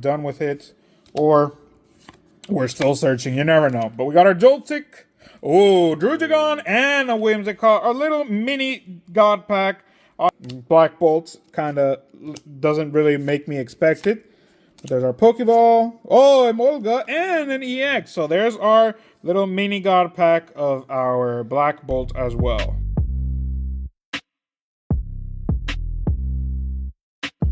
done with it, or we're still searching. You never know. But we got our Joltik, Druddigon, and a Whimsicott, our little mini God pack. Black Bolt kind of doesn't really make me expect it. But there's our Pokeball, a Molga, and an EX. So there's our little mini God pack of our Black Bolt as well.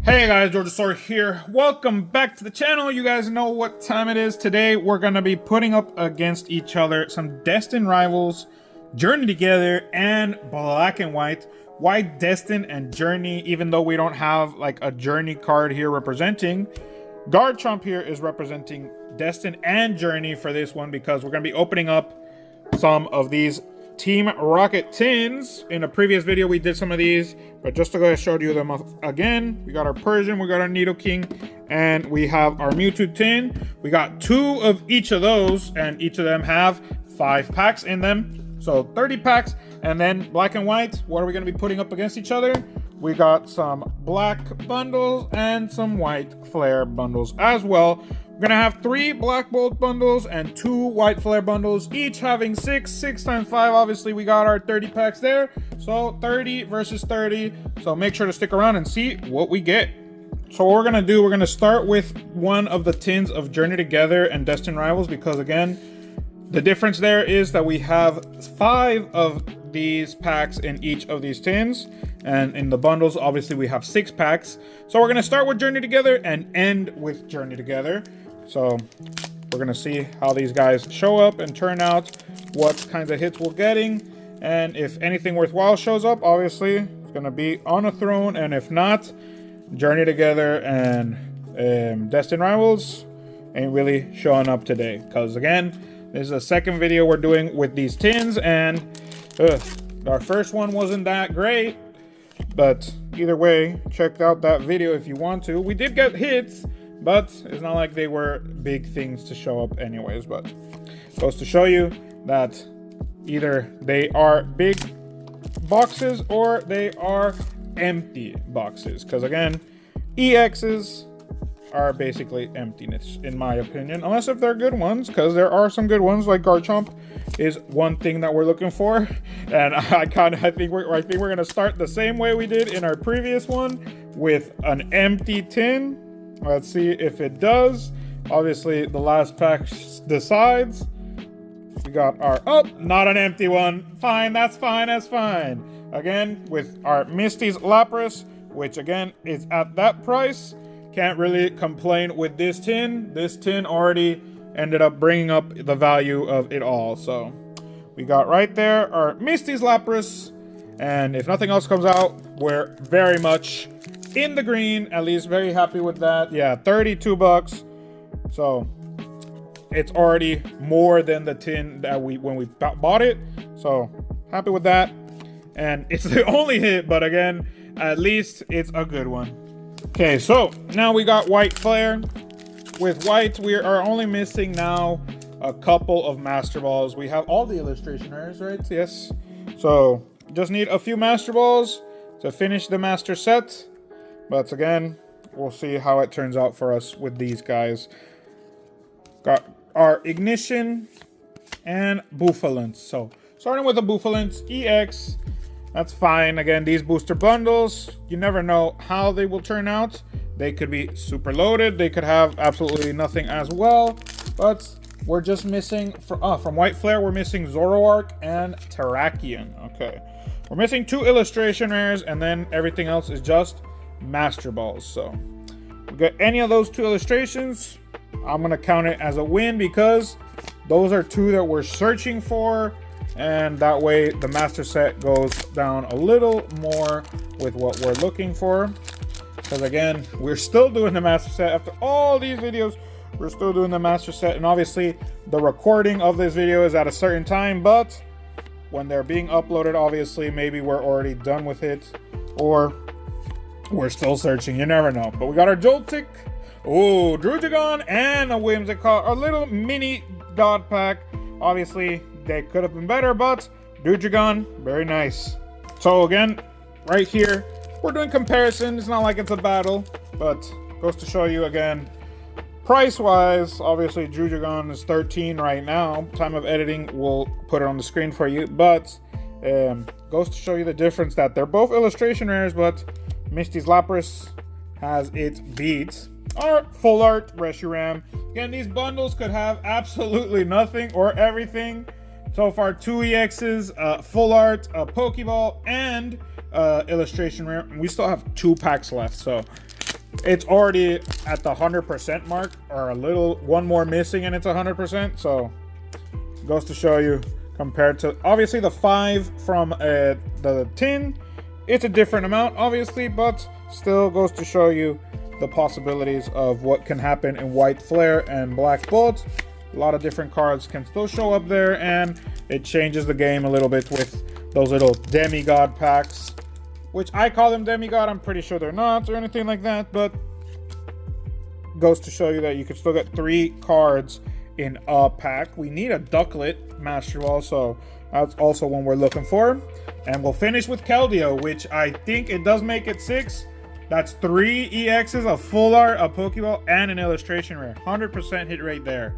Hey guys, Georgisaur here. Welcome back to the channel. You guys know what time it is. Today we're going to be putting up against each other some Destined Rivals, Journey Together, and Black and White. Why Destined and Journey, even though we don't have like a Journey card here representing? Garchomp here is representing Destined and Journey for this one because we're going to be opening up some of these Team Rocket tins. In a previous video we did some of these, but just to go ahead and show you them again, we got our Persian, we got our Nidoking, and we have our Mewtwo tin. We got 2 of each of those, and each of them have 5 packs in them, so 30 packs. And then Black and White, what are we going to be putting up against each other? We got some black bundles and some white flare bundles as well. We're gonna have 3 Black Bolt bundles and 2 white flare bundles, each having 6 times 5. Obviously we got our 30 packs there, so 30 versus 30. So make sure to stick around and see what we get. So what we're gonna do, we're gonna start with one of the tins of Journey Together and Destined Rivals, because again, the difference there is that we have 5 of these packs in each of these tins, and in the bundles obviously we have 6 packs. So we're gonna start with Journey Together and end with Journey Together. So we're gonna see how these guys show up and turn out, what kinds of hits we're getting, and if anything worthwhile shows up, obviously it's gonna be on a throne, and if not, Journey Together and Destined Rivals ain't really showing up today, because again, this is the second video we're doing with these tins, and our first one wasn't that great, but either way, check out that video if you want to. We did get hits, but it's not like they were big things to show up anyways. But goes to show you that either they are big boxes or they are empty boxes, because again, EXs are basically emptiness in my opinion, unless if they're good ones, because there are some good ones, like Garchomp is one thing that we're looking for. And I think we're gonna start the same way we did in our previous one, with an empty tin. Let's see if it does. Obviously the last pack decides. We got our not an empty one. Fine, that's fine. Again, with our Misty's Lapras, which again is at that price, can't really complain with this tin. This tin already ended up bringing up the value of it all. So we got right there our Misty's Lapras, and if nothing else comes out, we're very much in the green. At least very happy with that. Yeah, 32 bucks. So it's already more than the tin that when we bought it. So happy with that. And it's the only hit, but again, at least it's a good one. Okay, so now we got white flare. With white, we are only missing now a couple of Master Balls. We have all the illustration rares, right? Yes. So just need a few Master Balls to finish the Master set. But again, we'll see how it turns out for us with these guys. Got our Ignition and Bouffalant. So starting with the Bouffalant EX, that's fine. Again, these booster bundles, you never know how they will turn out. They could be super loaded. They could have absolutely nothing as well. But we're just missing, from White Flare, we're missing Zoroark and Terrakion. Okay. We're missing 2 illustration rares, and then everything else is just Master Balls. So we get any of those 2 illustrations, I'm gonna count it as a win, because those are 2 that we're searching for, and that way the master set goes down a little more with what we're looking for. Because again, we're still doing the master set after all these videos. We're still doing the master set, and obviously the recording of this video is at a certain time, but when they're being uploaded, obviously maybe we're already done with it, or we're still searching. You never know. But we got our Joltik, Druddigon, and a Whimsicott, our little mini God pack. Obviously they could have been better, but Druddigon, very nice. So again, right here, we're doing comparison. It's not like it's a battle, but goes to show you again, Price-wise, obviously Jujugon is 13 right now. Time of editing, we'll put it on the screen for you. But goes to show you the difference that they're both illustration rares, but Misty's Lapras has its beat. Our full art Reshiram. Again, these bundles could have absolutely nothing or everything. So far, 2 EXs, full art, a Pokeball, and illustration rare. We still have 2 packs left, so it's already at the 100% mark, or one more missing and it's 100%. So goes to show you, compared to obviously the 5 from the tin, it's a different amount obviously, but still goes to show you the possibilities of what can happen in White Flare and Black Bolt. A lot of different cards can still show up there, and it changes the game a little bit with those little demigod packs, which I call them demigod. I'm pretty sure they're not or anything like that, but goes to show you that you can still get 3 cards in a pack. We need a Ducklet Master Ball, so that's also one we're looking for. And we'll finish with Keldeo, which I think it does make it 6. That's 3 EXs, a full art, a Pokeball, and an illustration rare. 100% hit rate there.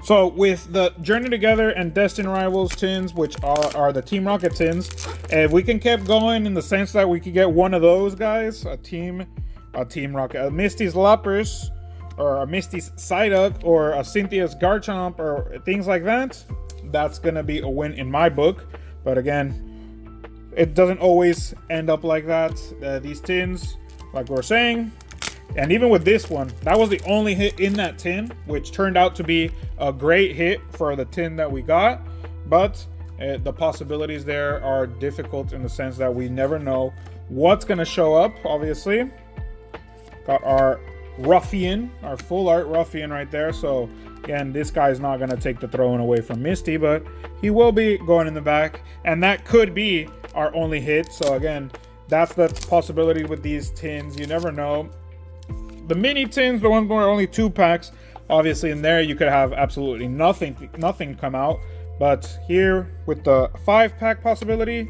So with the Journey Together and Destined Rivals tins, which are the Team Rocket tins, if we can keep going in the sense that we could get one of those guys, a Team Rocket, a Misty's Lapras, or a Misty's Psyduck, or a Cynthia's Garchomp, or things like that, that's gonna be a win in my book. But again, it doesn't always end up like that. These tins, like we were saying, and even with this one, that was the only hit in that tin, which turned out to be a great hit for the tin that we got. But the possibilities there are difficult in the sense that we never know what's going to show up, obviously. Got our Ruffian, our full art Ruffian right there. So again, this guy's not going to take the throne away from Misty, but he will be going in the back. And that could be our only hit. So again, that's the possibility with these tins. You never know. The mini tins, the ones where only 2 packs, obviously in there you could have absolutely nothing come out. But here with the 5-pack possibility,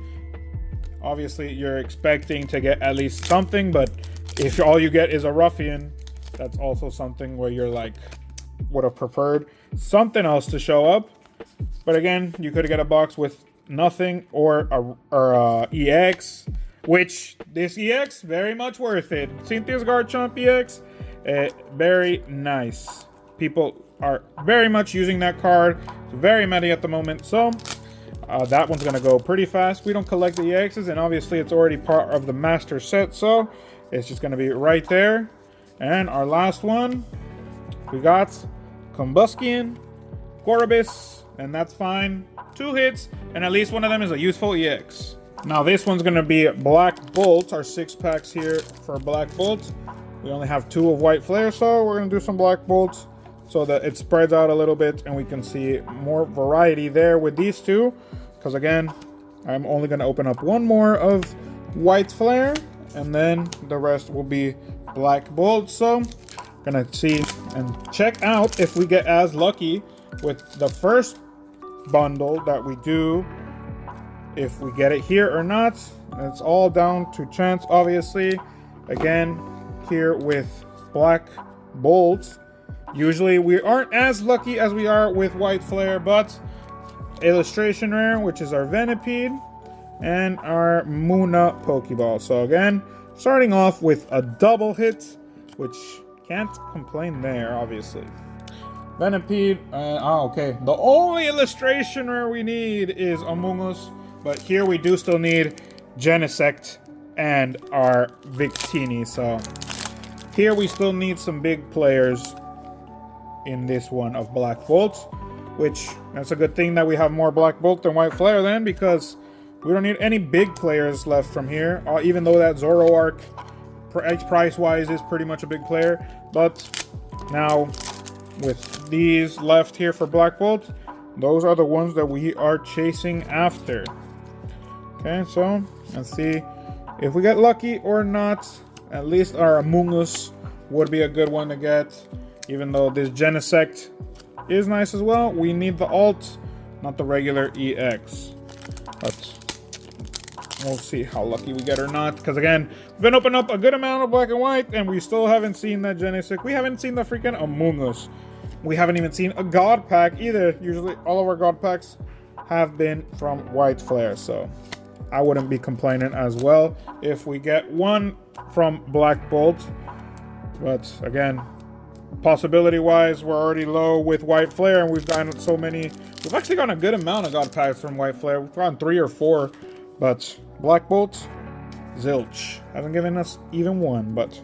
obviously you're expecting to get at least something. But if all you get is a Ruffian, that's also something where you're like, would have preferred something else to show up. But again, you could get a box with nothing or a EX, which this EX, very much worth it. Cynthia's Garchomp EX, very nice. People are very much using that card. It's very many at the moment, so that one's going to go pretty fast. We don't collect the EXs, and obviously it's already part of the master set, so it's just going to be right there. And our last one, we got Combustion, Corobus, and that's fine. 2 hits, and at least one of them is a useful EX. Now this one's going to be Black Bolt, our 6 packs here for Black Bolt. We only have 2 of White Flare, so we're going to do some Black Bolts so that it spreads out a little bit and we can see more variety there with these 2. Because again, I'm only going to open up 1 more of White Flare, and then the rest will be Black Bolt. So I'm going to see and check out if we get as lucky with the first bundle that we do, if we get it here or not. It's all down to chance, obviously. Again, here with Black Bolt, usually we aren't as lucky as we are with White Flare, but illustration rare, which is our Venipede, and our Munna Pokeball. So again, starting off with a double hit, which can't complain there, obviously. Venipede, okay. The only illustration rare we need is Amoonguss, but here we do still need Genesect and our Victini. So here we still need some big players in this one of Black Bolt, which that's a good thing that we have more Black Bolt than White Flare then, because we don't need any big players left from here, even though that Zoroark price-wise is pretty much a big player. But now with these left here for Black Bolt, those are the ones that we are chasing after. Okay, so let's see if we get lucky or not. At least our Amoonguss would be a good one to get, even though this Genesect is nice as well. We need the alt, not the regular EX. But We'll see how lucky we get or not. Because again, we've been opening up a good amount of black and white, and we still haven't seen that Genesect. We haven't seen the freaking Among Us. We haven't even seen a God Pack either. Usually all of our God Packs have been from White Flare, so I wouldn't be complaining as well if we get one from Black Bolt. But again, possibility wise, we're already low with White Flare, and we've gotten so many. We've actually gotten a good amount of God Packs from White Flare. We've gotten 3 or 4, but Black Bolt, zilch. Hasn't given us even one, but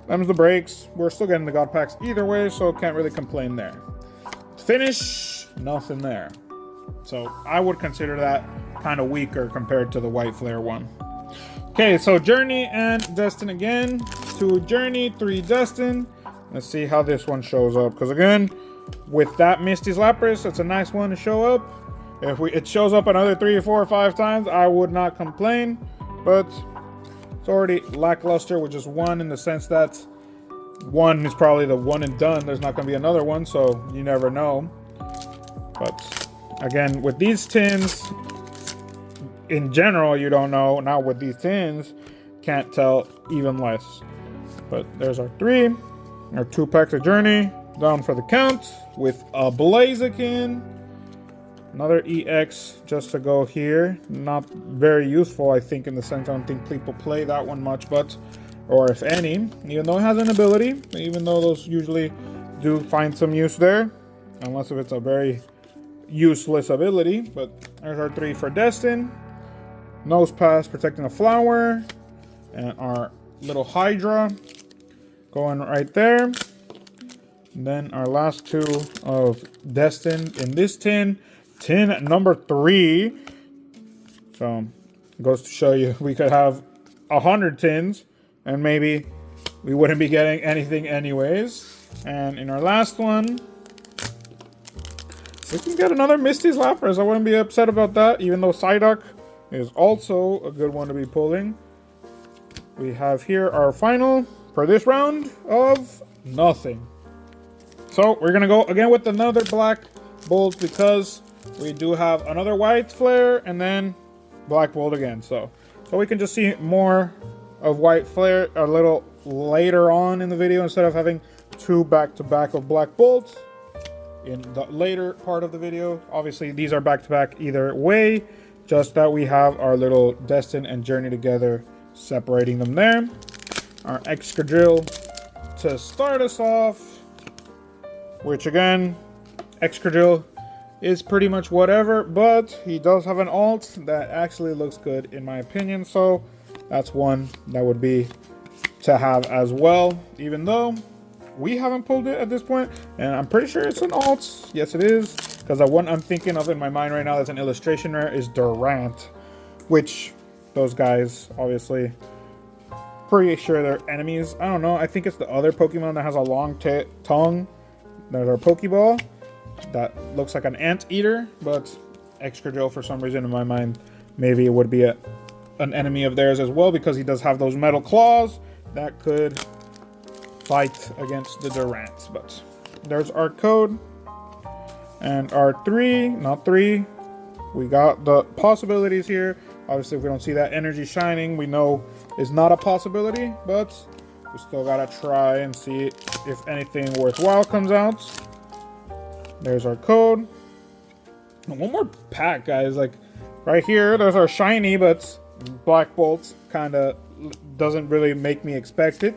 them's the breaks. We're still getting the God Packs either way, so can't really complain there. Finish, nothing there. So I would consider that kind of weaker compared to the White Flare one. Okay, so Journey and Destin again. 2 Journey, 3 Destin. Let's see how this one shows up. Because again, with that Misty's Lapras, it's a nice one to show up. If it shows up another 3 or 4 or 5 times, I would not complain. But it's already lackluster with just 1, in the sense that 1 is probably the one and done. There's not going to be another one, so you never know. But again, with these tins, in general, you don't know. Now with these tins, can't tell even less. But there's our 3. Our 2 packs of Journey. Down for the count with a Blaziken. Another EX just to go here. Not very useful, I think, in the sense I don't think people play that one much, but, or if any, even though it has an ability, even though those usually do find some use there, unless if it's a very useless ability. But there's our 3 for Destin. Nose Pass protecting the flower, and our little Hydra going right there. And then our last 2 of Destin in this tin. Tin number 3. So it goes to show you we could have 100 tins and maybe we wouldn't be getting anything anyways. And in our last one, we can get another Misty's Lapras. I wouldn't be upset about that, even though Psyduck is also a good one to be pulling. We have here our final for this round of nothing. So we're gonna go again with another Black Bolt, because we do have another White Flare and then Black Bolt again. So we can just see more of White Flare a little later on in the video, instead of having 2 back-to-back of Black Bolts in the later part of the video. Obviously these are back-to-back either way, just that we have our little Destin and Journey together, separating them there. Our Excadrill to start us off, which again, Excadrill is pretty much whatever, but he does have an alt that actually looks good in my opinion, so that's one that would be to have as well, even though we haven't pulled it at this point, and I'm pretty sure it's an alt. Yes, it is, because the one I'm thinking of in my mind right now that's an illustration rare is Durant, which those guys, obviously, pretty sure they're enemies. I don't know, I think it's the other Pokemon that has a long tongue. There's our Pokeball that looks like an anteater, but Excadrill, for some reason in my mind, maybe it would be an enemy of theirs as well, because he does have those metal claws that could fight against the Durants. But there's our code and our 3, not 3. We got the possibilities here. Obviously, if we don't see that energy shining, we know is not a possibility, but we still gotta try and see if anything worthwhile comes out. There's our code. And one more pack, guys. Like right here, there's our shiny, but Black Bolt kind of doesn't really make me expect it.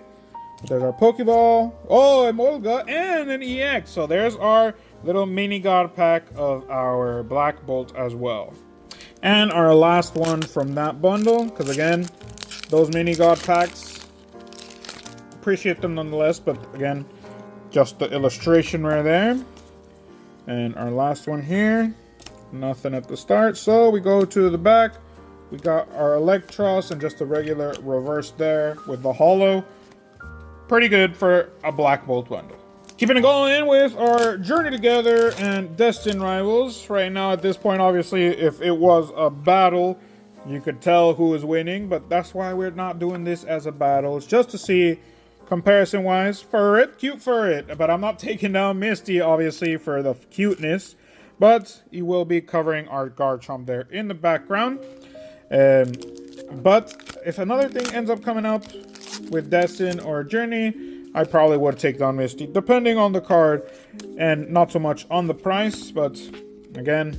But there's our Pokeball. Oh, a Molga and an EX. So there's our little mini God pack of our Black Bolt as well. And our last one from that bundle, because again, those mini God packs, appreciate them nonetheless, but again, just the illustration right there. And our last one here, nothing at the start, so we go to the back. We got our Electros and just a regular reverse there with the holo. Pretty good for a Black Bolt bundle. Keeping it going with our Journey Together and Destin Rivals. Right now at this point, obviously, if it was a battle, you could tell who is winning, but that's why we're not doing this as a battle. It's just to see, comparison-wise, Furret, cute Furret. But I'm not taking down Misty, obviously, for the cuteness. But he will be covering our Garchomp there in the background. But if another thing ends up coming up with Destin or Journey, I probably would take down Misty, depending on the card and not so much on the price. But again,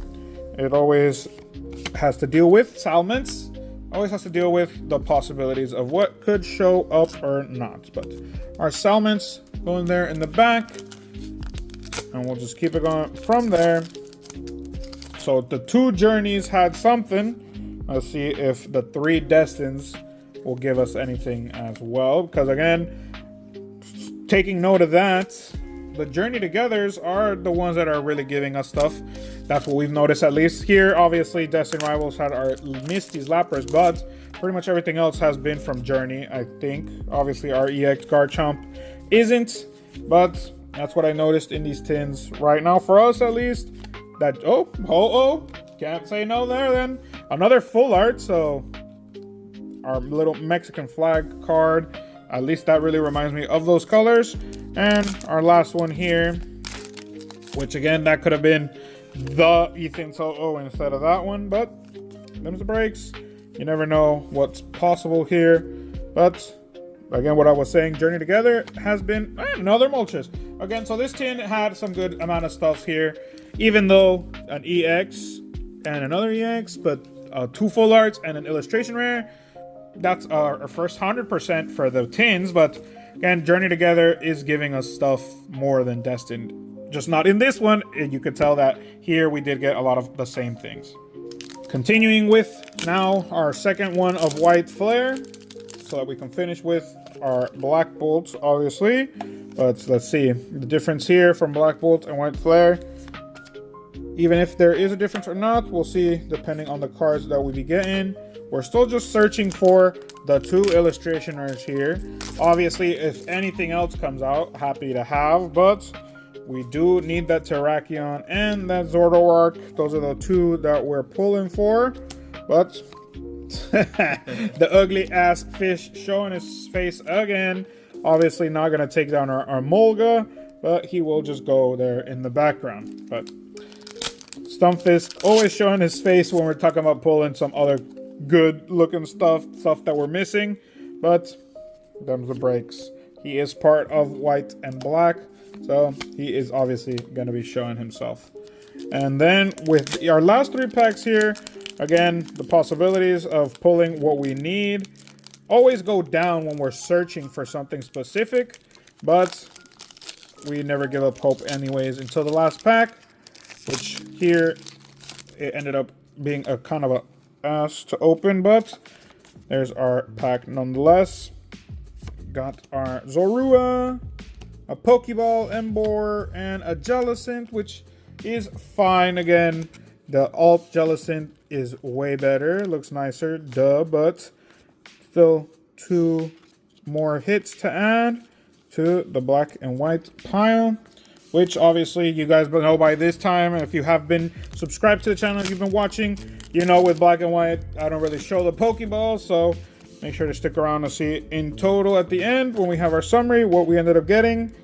it always has to deal with Salments. Always has to deal with the possibilities of what could show up or not. But our Salments going there in the back, and we'll just keep it going from there. So the 2 Journeys had something. Let's see if the 3 Destins will give us anything as well. Because again, taking note of that, the Journey Togethers are the ones that are really giving us stuff. That's what we've noticed, at least here. Obviously, Destin Rivals had our Misty's Lapras, but pretty much everything else has been from Journey, I think. Obviously, our EX Garchomp isn't, but that's what I noticed in these tins right now, for us at least. That, can't say no there then. Another full art, so our little Mexican flag card. At least that really reminds me of those colors. And our last one here, which again, that could have been the Ethan Soto instead of that one, but them's the breaks. You never know what's possible here. But again, what I was saying, Journey Together has been another Moltres. Again, so this tin had some good amount of stuff here, even though an EX and another EX, but 2 full arts and an illustration rare. That's our first 100% for the tins, but again, Journey Together is giving us stuff more than Destined. Just not in this one. You could tell that here we did get a lot of the same things. Continuing with now our second one of White Flare, so that we can finish with our Black Bolts, obviously. But let's see the difference here from Black Bolt and White Flare. Even if there is a difference or not, we'll see depending on the cards that we be getting. We're still just searching for the 2 illustrationers here. Obviously, if anything else comes out, happy to have, but we do need that Terrakion and that Zoroark. Those are the 2 that we're pulling for. But the ugly ass fish showing his face again. Obviously not going to take down our Molga, but he will just go there in the background. But Stunfisk always showing his face when we're talking about pulling some other good looking stuff that we're missing, but them's the breaks. He is part of White and Black, so he is obviously going to be showing himself. And then with our last 3 packs here, again, the possibilities of pulling what we need always go down when we're searching for something specific, but we never give up hope anyways until the last pack, which here it ended up being a kind of a ass to open, but there's our pack nonetheless. Got our Zorua, a Pokeball, Emboar, and a Jellicent, which is fine. Again, the alt Jellicent is way better, looks nicer, duh, but still 2 more hits to add to the Black and White pile, which obviously you guys know by this time. If you have been subscribed to the channel, if you've been watching, you know with Black and White, I don't really show the Pokeballs, so make sure to stick around to see in total at the end when we have our summary what we ended up getting.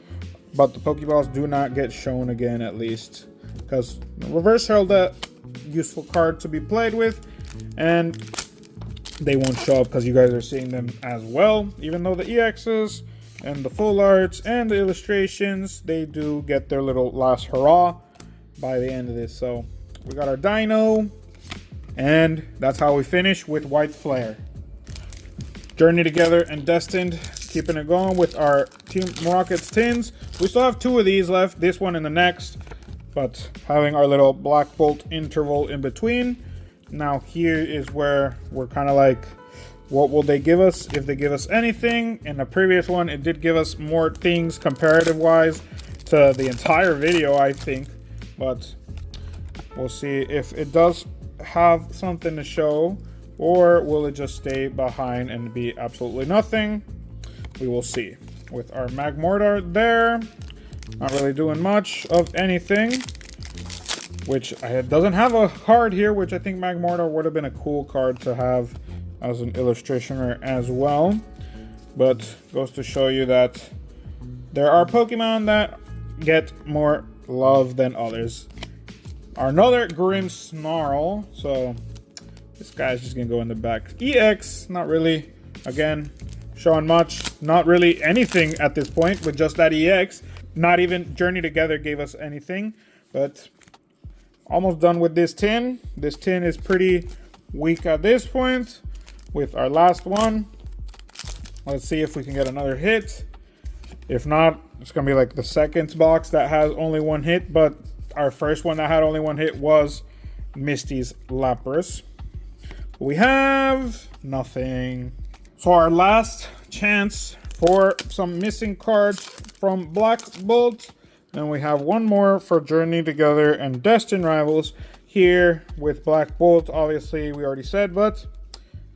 But the Pokeballs do not get shown again, at least, because Reverse Herald, that useful card to be played with, and they won't show up because you guys are seeing them as well. Even though the EXs and the full arts and the illustrations, they do get their little last hurrah by the end of this. So we got our Dino, and that's how we finish with White Flare. Journey Together and Destined, keeping it going with our Team Rockets tins. We still have 2 of these left, this one and the next, but having our little Black Bolt interval in between. Now here is where we're kind of like, what will they give us if they give us anything? In the previous one, it did give us more things comparative wise to the entire video, I think, but we'll see if it does have something to show, or will it just stay behind and be absolutely nothing? We will see. With our Magmortar there, not really doing much of anything, which doesn't have a card here, which I think Magmortar would have been a cool card to have as an illustrationer as well. But goes to show you that there are Pokemon that get more love than others. Another Grimmsnarl, so This guy's just gonna go in the back. EX, not really. Again, showing much. Not really anything at this point with just that EX. Not even Journey Together gave us anything. But almost done with this tin. This tin is pretty weak at this point. With our last one. Let's see if we can get another hit. If not, it's gonna be like the second box that has only one hit. But our first one that had only one hit was Misty's Lapras. We have nothing. So our last chance for some missing cards from Black Bolt. Then we have one more for Journey Together and Destined Rivals here with Black Bolt. Obviously, we already said, but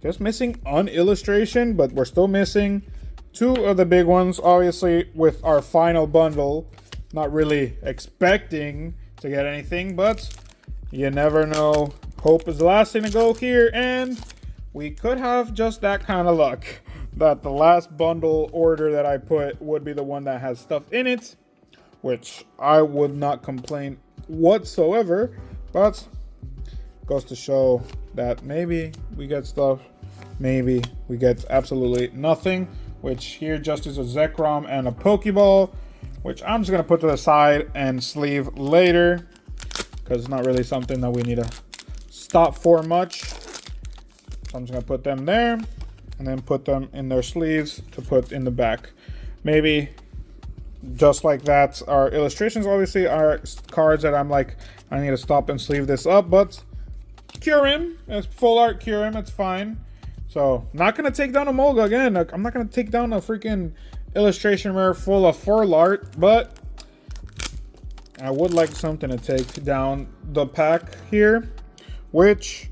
just missing an illustration, but we're still missing two of the big ones. Obviously, with our final bundle, not really expecting to get anything, but you never know. Hope is the last thing to go here, and we could have just that kind of luck that the last bundle order that I put would be the one that has stuff in it, which I would not complain whatsoever, but goes to show that maybe we get stuff, maybe we get absolutely nothing, which here just is a Zekrom and a Pokeball, which I'm just going to put to the side and sleeve later because it's not really something that we need to stop for much. So I'm just going to put them there and then put them in their sleeves to put in the back. Maybe just like that. Our illustrations obviously are cards that I'm like, I need to stop and sleeve this up, but Kyurem, it's full art Kyurem, it's fine. So not going to take down a Molga again. I'm not going to take down a freaking illustration rare full of full art, but I would like something to take down the pack here, which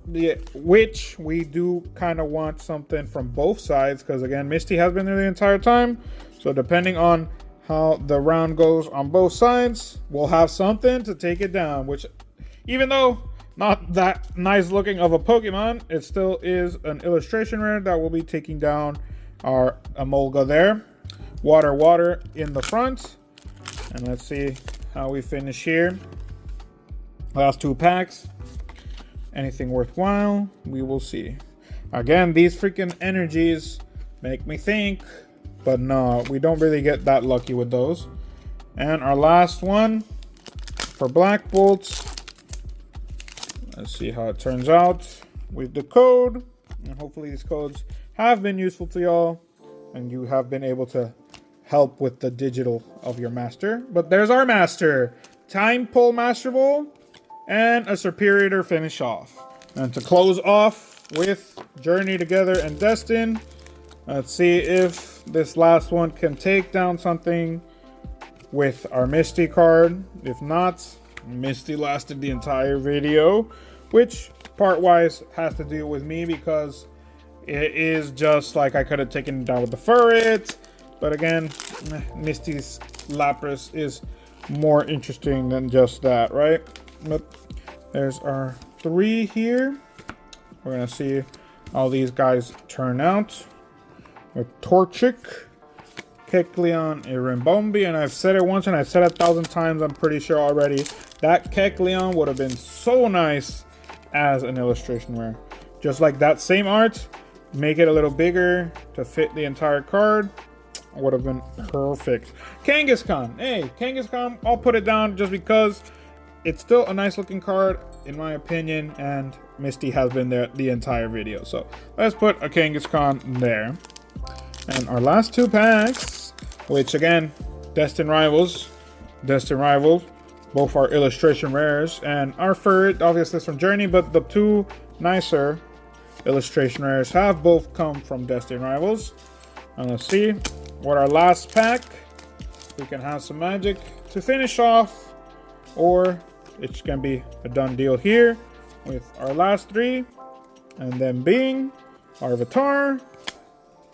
we do kind of want something from both sides, because again, Misty has been there the entire time. So depending on how the round goes on both sides, we'll have something to take it down, which even though not that nice looking of a Pokemon, it still is an illustration rare that will be taking down our Emolga there. Water in the front. And let's see how we finish here. Last two packs. Anything worthwhile? We will see. Again, these freaking energies make me think, but no, we don't really get that lucky with those. And our last one for Black Bolts. Let's see how it turns out with the code. And hopefully these codes have been useful to y'all and you have been able to help with the digital of your master. But there's our master. Time Pull Master Ball and a Serperior finish off. And to close off with Journey Together and Destined, let's see if this last one can take down something with our Misty card. If not, Misty lasted the entire video, which part-wise has to do with me because it is just like I could have taken it down with the Furret. But again, Misty's Lapras is more interesting than just that, right? But there's our three here. We're going to see how these guys turn out. With Torchic, Kecleon, and Ribombee. And I've said it once and I've said it 1,000 times, I'm pretty sure already. That Kecleon would have been so nice as an illustration rare. Just like that same art, make it a little bigger to fit the entire card. Would have been perfect. Kangaskhan. Hey, Kangaskhan, I'll put it down just because it's still a nice looking card in my opinion, and Misty has been there the entire video. So let's put a Kangaskhan there. And our last two packs, which again, Destined Rivals, both are illustration rares, and our third obviously from Journey, but the two nicer illustration rares have both come from Destined Rivals. And let's see what our last pack, we can have some magic to finish off, or it's gonna be a done deal here with our last three, and then being our Vitar,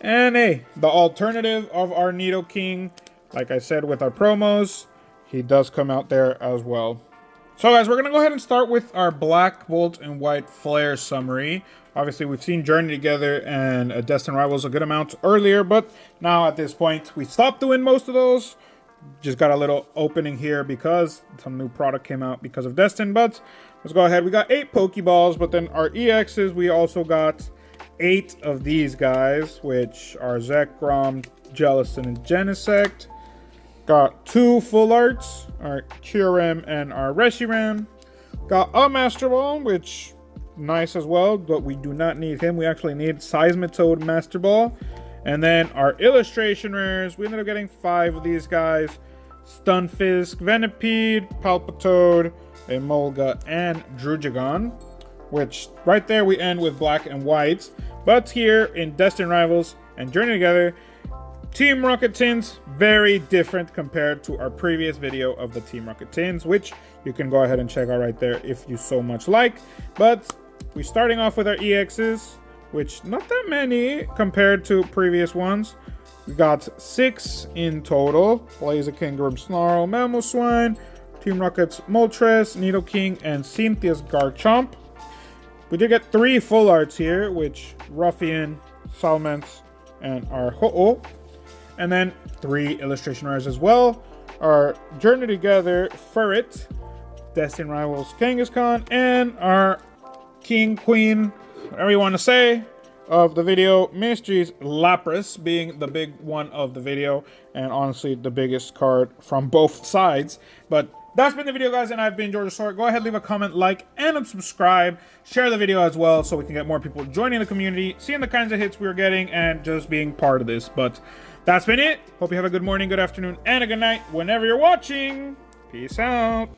and the alternative of our Nidoking. Like I said with our promos, he does come out there as well. So guys, we're gonna go ahead and start with our Black Bolt and White Flare summary. Obviously, we've seen Journey Together and Destined Rivals a good amount earlier, but now at this point, we stopped doing most of those. just got a little opening here because some new product came out because of Destin. But let's go ahead. We got 8 Pokeballs, but then our EXs, we also got 8 of these guys, which are Zekrom, Jellicent, and Genesect. Got 2 full arts, our Kyurem and our Reshiram. Got a Master Ball, which nice as well, but we do not need him. We actually need Seismitoad Master Ball. And then our illustration rares, we ended up getting 5 of these guys. Stunfisk, Venipede, Palpitoad, Emolga, and Druddigon. Which, right there, we end with black and white. But here, in Destined Rivals and Journey Together, Team Rocket Tins, very different compared to our previous video of the Team Rocket Tins, which you can go ahead and check out right there if you so much like. But we're starting off with our EXs, which not that many compared to previous ones. We got 6 in total. Blaziken, Grimmsnarl, Mamoswine, Team Rocket's Moltres, Nidoking, and Cynthia's Garchomp. We did get 3 full arts here, which Ruffian, Salmence, and our Ho-Oh. And then 3 illustration rares as well. Our Journey Together Ferret, Destined Rivals Kangaskhan, and our King, Queen, whatever you want to say, of the video, Mysteries Lapras, being the big one of the video, and honestly the biggest card from both sides. But that's been the video, guys, and I've been Georgisaur. Go ahead, leave a comment, like, and subscribe. Share the video as well so we can get more people joining the community, seeing the kinds of hits we're getting, and just being part of this. But that's been it. Hope you have a good morning, good afternoon, and a good night whenever you're watching. Peace out.